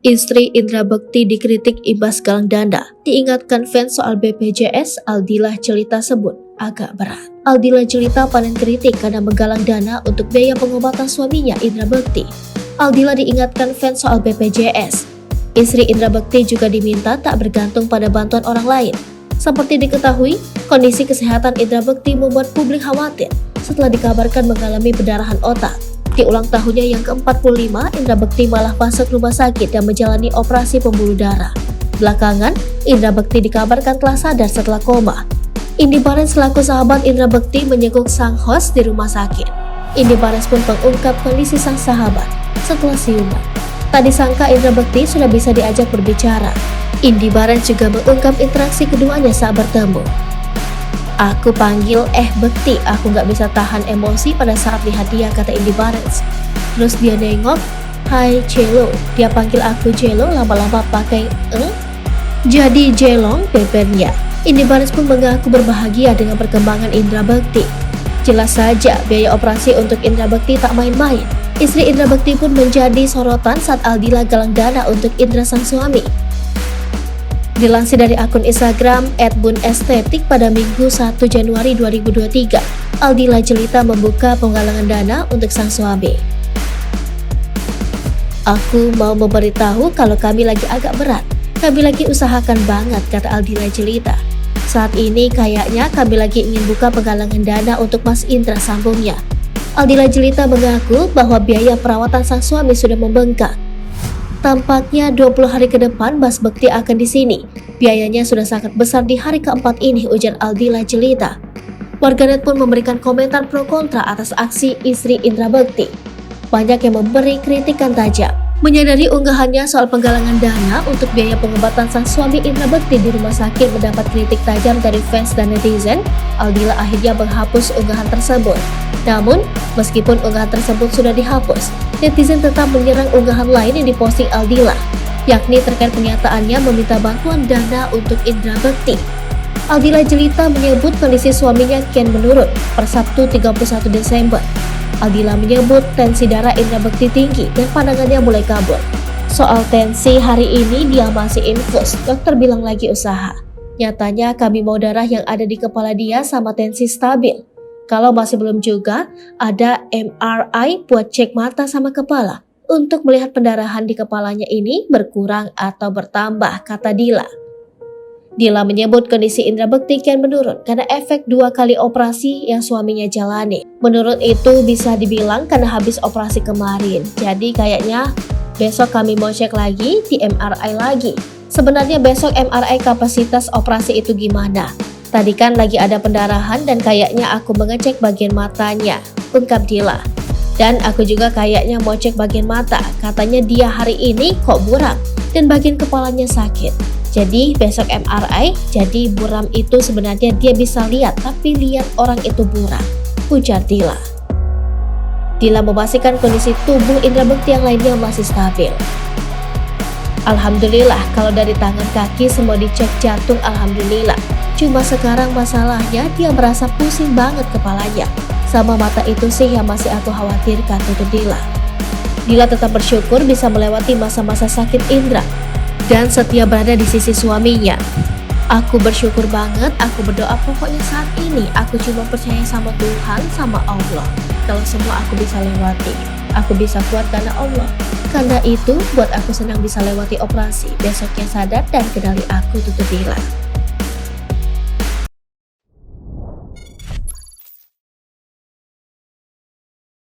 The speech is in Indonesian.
Istri Indra Bekti dikritik imbas galang dana. Diingatkan fans soal BPJS, Aldila Jelita sebut agak berat. Aldila Jelita panen kritik karena menggalang dana untuk biaya pengobatan suaminya Indra Bekti. Aldila diingatkan fans soal BPJS. Istri Indra Bekti juga diminta tak bergantung pada bantuan orang lain. Seperti diketahui, kondisi kesehatan Indra Bekti membuat publik khawatir setelah dikabarkan mengalami pendarahan otak. Di ulang tahunnya yang ke-45, Indra Bekti malah masuk rumah sakit dan menjalani operasi pembuluh darah. Belakangan, Indra Bekti dikabarkan telah sadar setelah koma. Indy Barens selaku sahabat Indra Bekti menyenguk sang host di rumah sakit. Indy Barens pun mengungkap kondisi sang sahabat setelah siuman. Tak disangka Indra Bekti sudah bisa diajak berbicara. Indy Barens juga mengungkap interaksi keduanya saat bertemu. Aku panggil Bekti, aku gak bisa tahan emosi pada saat lihat dia, kata Indy Barens. Terus dia nengok, hai Jello, dia panggil aku Jello, lama-lama pakai jadi Jelong bebernya. Indy Barens pun mengaku berbahagia dengan perkembangan Indra Bekti. Jelas saja biaya operasi untuk Indra Bekti tak main-main. Istri Indra Bekti pun menjadi sorotan saat Aldila galang dana untuk Indra sang suami. Dilansir dari akun Instagram @bunestetik pada Minggu 1 Januari 2023, Aldila Jelita membuka penggalangan dana untuk sang suami. Aku mau memberitahu kalau kami lagi agak berat. Kami lagi usahakan banget, kata Aldila Jelita. Saat ini kayaknya kami lagi ingin buka penggalangan dana untuk Mas Indra, sambungnya. Aldila Jelita mengaku bahwa biaya perawatan sang suami sudah membengkak. Tampaknya 20 hari ke depan Mas Bekti akan di sini. Biayanya sudah sangat besar di hari keempat ini, ujar Aldila Jelita. Warganet pun memberikan komentar pro kontra atas aksi istri Indra Bekti. Banyak yang memberi kritikan tajam. Menyadari unggahannya soal penggalangan dana untuk biaya pengobatan sang suami Indra Bekti di rumah sakit mendapat kritik tajam dari fans dan netizen, Aldila akhirnya menghapus unggahan tersebut. Namun, meskipun unggahan tersebut sudah dihapus, netizen tetap menyerang unggahan lain yang diposting Aldila, yakni terkait pernyataannya meminta bantuan dana untuk Indra Bekti. Aldila Jelita menyebut kondisi suaminya kian menurun per Sabtu 31 Desember. Aldila menyebut tensi darah Indra Bekti tinggi dan pandangannya mulai kabur. Soal tensi hari ini dia masih infus, dokter bilang lagi usaha. Nyatanya kami mau darah yang ada di kepala dia sama tensi stabil. Kalau masih belum juga, ada MRI buat cek mata sama kepala untuk melihat pendarahan di kepalanya ini berkurang atau bertambah, kata Dila. Dila menyebut kondisi Indra Bekti kian menurun karena efek 2 kali operasi yang suaminya jalani. Menurut itu bisa dibilang karena habis operasi kemarin. Jadi kayaknya besok kami mau cek lagi di MRI lagi. Sebenarnya besok MRI kapasitas operasi itu gimana? Tadi kan lagi ada pendarahan dan kayaknya aku mengecek bagian matanya, ungkap Dila. Dan aku juga kayaknya mau cek bagian mata, katanya dia hari ini kok buram dan bagian kepalanya sakit. Jadi besok MRI, jadi buram itu sebenarnya dia bisa lihat, tapi lihat orang itu buram, ujar Dila. Dila memastikan kondisi tubuh Indra Bekti yang lainnya masih stabil. Alhamdulillah, kalau dari tangan kaki semua dicek jantung, alhamdulillah. Cuma sekarang masalahnya dia merasa pusing banget kepalanya. Sama mata itu sih yang masih aku khawatirkan, tutur Dila. Dila tetap bersyukur bisa melewati masa-masa sakit Indra dan setia berada di sisi suaminya. Aku bersyukur banget, aku berdoa pokoknya saat ini aku cuma percaya sama Tuhan, sama Allah. Kalau semua aku bisa lewati, aku bisa kuat karena Allah. Karena itu buat aku senang bisa lewati operasi. Besoknya sadar dan kenali aku, tutur Dila.